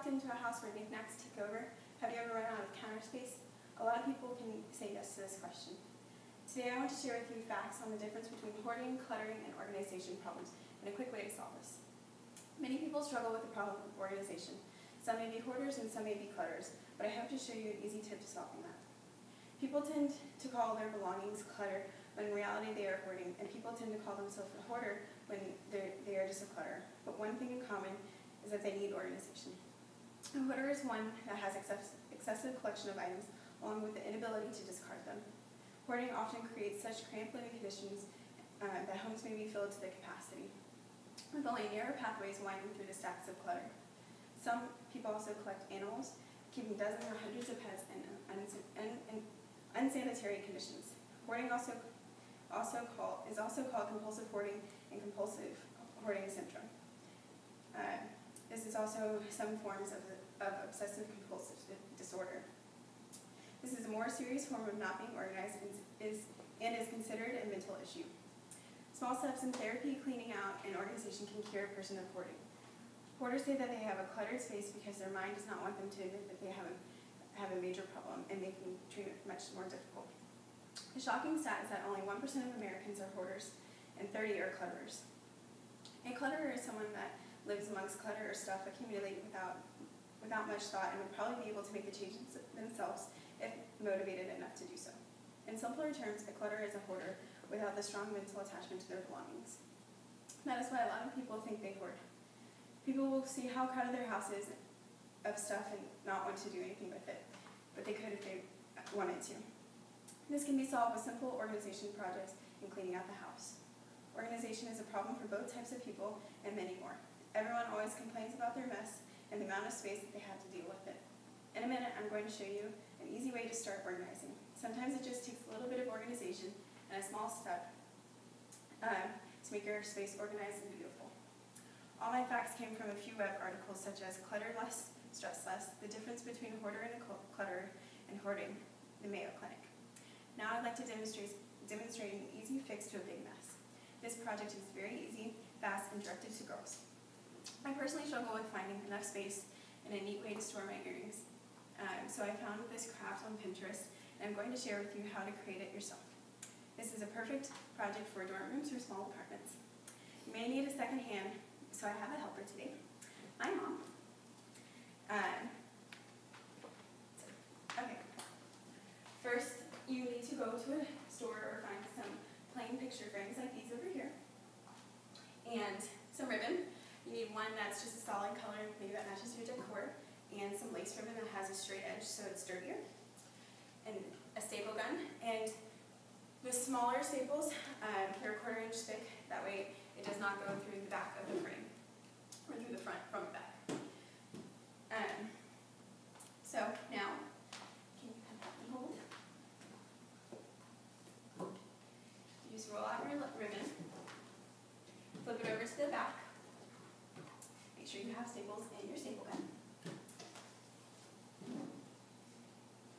walked into a house where knickknacks took over? Have you ever run out of counter space? A lot of people can say yes to this question. Today I want to share with you facts on the difference between hoarding, cluttering, and organization problems, and a quick way to solve this. Many people struggle with the problem of organization. Some may be hoarders and some may be clutters, but I hope to show you an easy tip to solving that. People tend to call their belongings clutter when in reality they are hoarding, and people tend to call themselves a hoarder when they are just a clutter. But one thing in common is that they need organization. A hoarder is one that has excessive collection of items along with the inability to discard them. Hoarding often creates such cramped living conditions that homes may be filled to the capacity, with only narrow pathways winding through the stacks of clutter. Some people also collect animals, keeping dozens or hundreds of pets in unsanitary conditions. Hoarding is also called compulsive hoarding and compulsive hoarding syndrome. This is also some forms of obsessive compulsive disorder. This is a more serious form of not being organized and is considered a mental issue. Small steps in therapy, cleaning out, and organization can cure a person of hoarding. Hoarders say that they have a cluttered space because their mind does not want them to admit that they have a major problem and making treatment much more difficult. The shocking stat is that only 1% of Americans are hoarders and 30% are clutterers. A clutterer is someone that lives amongst clutter or stuff accumulated without much thought and would probably be able to make the changes themselves if motivated enough to do so. In simpler terms, a clutterer is a hoarder without the strong mental attachment to their belongings. That is why a lot of people think they hoard. People will see how crowded their house is of stuff and not want to do anything with it, but they could if they wanted to. This can be solved with simple organization projects and cleaning out the house. Organization is a problem for both types of people and many more. Everyone always complains about their mess and the amount of space that they have to deal with it. In a minute, I'm going to show you an easy way to start organizing. Sometimes it just takes a little bit of organization and a small step to make your space organized and beautiful. All my facts came from a few web articles such as Clutter Less, Stress Less, The Difference Between a Hoarder and a Clutterer, and Hoarding, the Mayo Clinic. Now I'd like to demonstrate an easy fix to a big mess. This project is very easy, fast, and directed to girls. I personally struggle with finding enough space and a neat way to store my earrings. So I found this craft on Pinterest, and I'm going to share with you how to create it yourself. This is a perfect project for dorm rooms or small apartments. You may need a second hand, so I have a helper today, my mom. Okay. First, you need to go to a store or find some plain picture frames like these over here, and some ribbon. You need one that's just a solid color, maybe that matches your decor, and some lace ribbon that has a straight edge so it's sturdier, and a staple gun. And the smaller staples, they're 1/4 inch thick, that way it does not go through the back of the frame, or through the front from the back. So now, can you come back and hold? You just roll out your ribbon, flip it over to the back, make sure you have staples in your staple gun,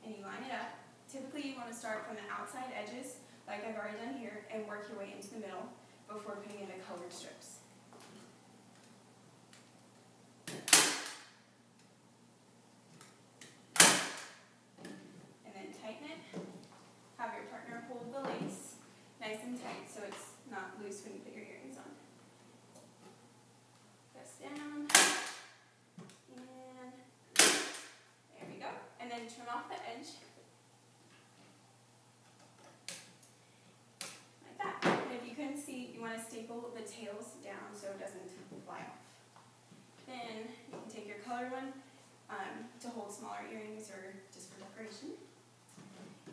and you line it up. Typically you want to start from the outside edges, like I've already done here, and work your way into the middle before putting in the colored strips. And then tighten it. Have your partner hold the lace nice and tight so it's not loose when you put your earrings on. Press down, and there we go. And then trim off the edge. Like that. And if you couldn't see, you want to staple the tails down so it doesn't fly off. Then you can take your colored one to hold smaller earrings or just for decoration,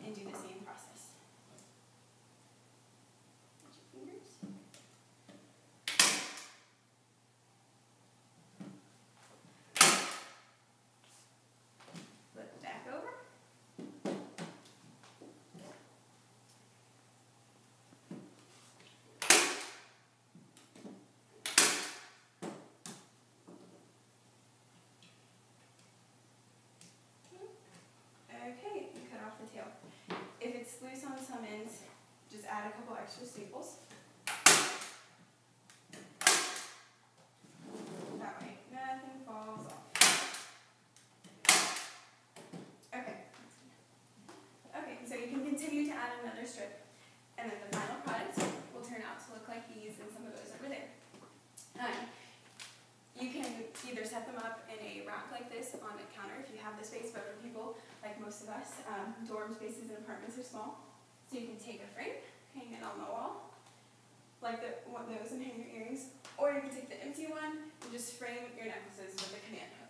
and do the same process. Touch your fingers. Flip it back over. Okay, you cut off the tail. If it's loose on some ends, just add a couple extra staples. That way, nothing falls off. another strip. And then the final product will turn out to look like these and some of those over there. You can either set them up in a rack like this on a counter if you have the space, but for people like most of us, dorm spaces and apartments are small. So you can take a frame, hang it on the wall, like those, and hang your earrings. Or you can take the empty one and just frame your necklaces with a command hook.